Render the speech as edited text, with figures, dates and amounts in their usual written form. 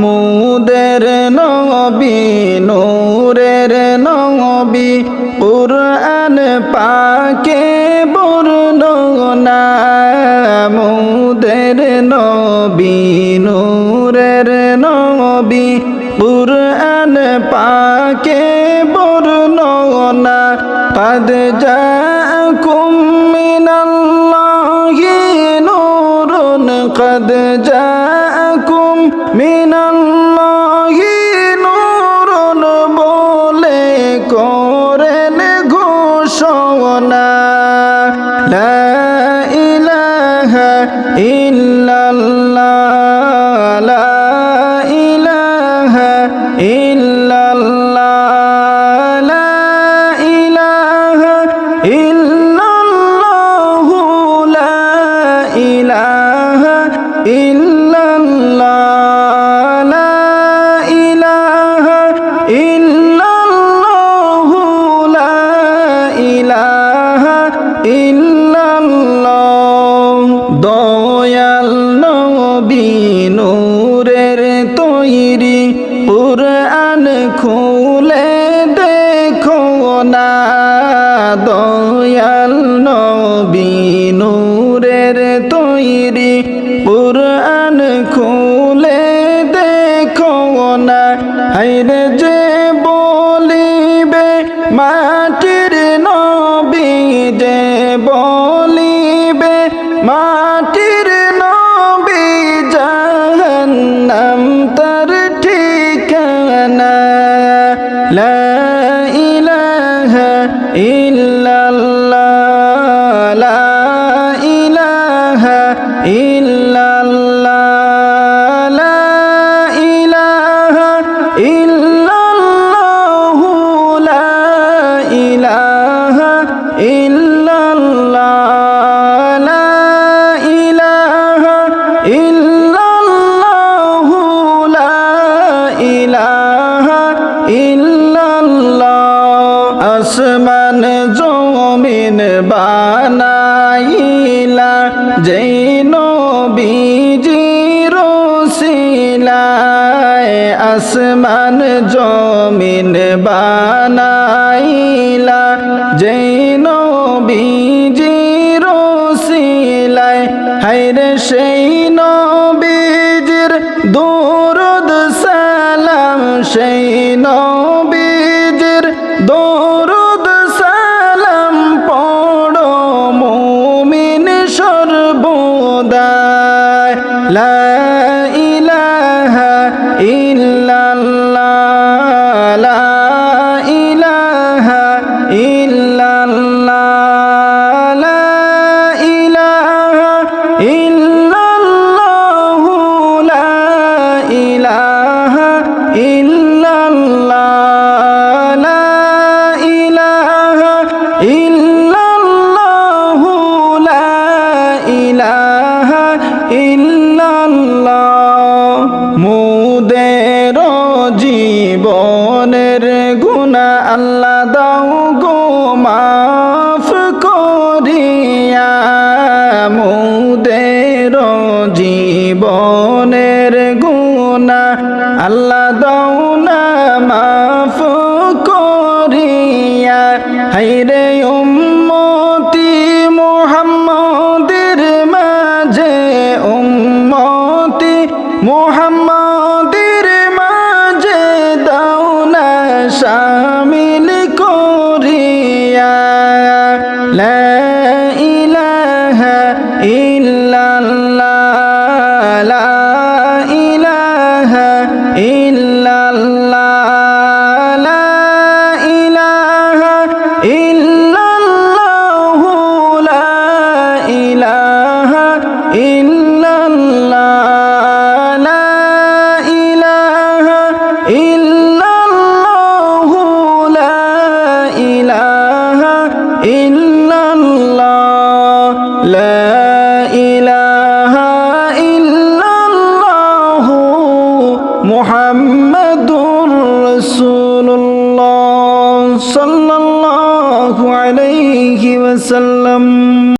মুদের নবী নূরের নবী কুরআন পাকে বর্ণনা মুদের নবী নূরের নবী কুরআন পাকে বর্ণনা قد جاءكم من الله نور قد جاءكم من الله نور বলে করেন ঘোষণা লা ইলাহা ইল্লাল্লাহ লা ইলাহা ইল্লাল্লাহ দয়াল নবী নূরের তৈরি কুরআন খুলে দেখো না দয়াল নবী নূরের তৈরি কুরআন খুলে দেখো না হায়রে যে বলিবে মাটির নবী যে বলিবে মাটির নবী জাহান্নাম তার ঠিকানা লা ইলাহা ইল্লাল্লাহ লা ইলাহা ইল্লাল্লাহ লা ইলাহা ইল্লাল্লাহ লা ইলাহা ইল্লাল্লাহ আসমান জমিন বানাইলা যেই নবীজির ওসিলায় আসমান জমিন বানাইলা যেই নবীজির ওসিলায় হায়রে সেই নবীজির দুরূদ সালাম সেই নবীজির দুরূদ সালাম পড়ো মুমিন সর্বদা লা ইলাহা ইল্লাল্লাহ লা ইলাহা ইল্লাল্লাহ লা ইলাহা ইল্লাল্লাহ লা ইলাহা ইল্লাল্লাহ মুদের জীবনের গুনাহ আল্লাহ দাও গো মাফ করিয়া মুদের জীবনের গুনাহ আল্লাহ দাও না মাফ করিয়া হায়রে উম্মতি মুহাম্মাদের মাঝে উম্মতি মুহাম্মাদের মাঝে দাও না শামিল করিয়া লা ইলাহা ইল্লাল্লাহ লা ইলাহা ইল্লাল্লাহ লা ইলাহা ইল্লাল্লাহ লা ইলাহা ইল্লাল্লাহ মুহাম্মাদুর রাসূলুল্লাহ সাল্লাল্লাহু আলাইহি ওয়াসাল্লাম।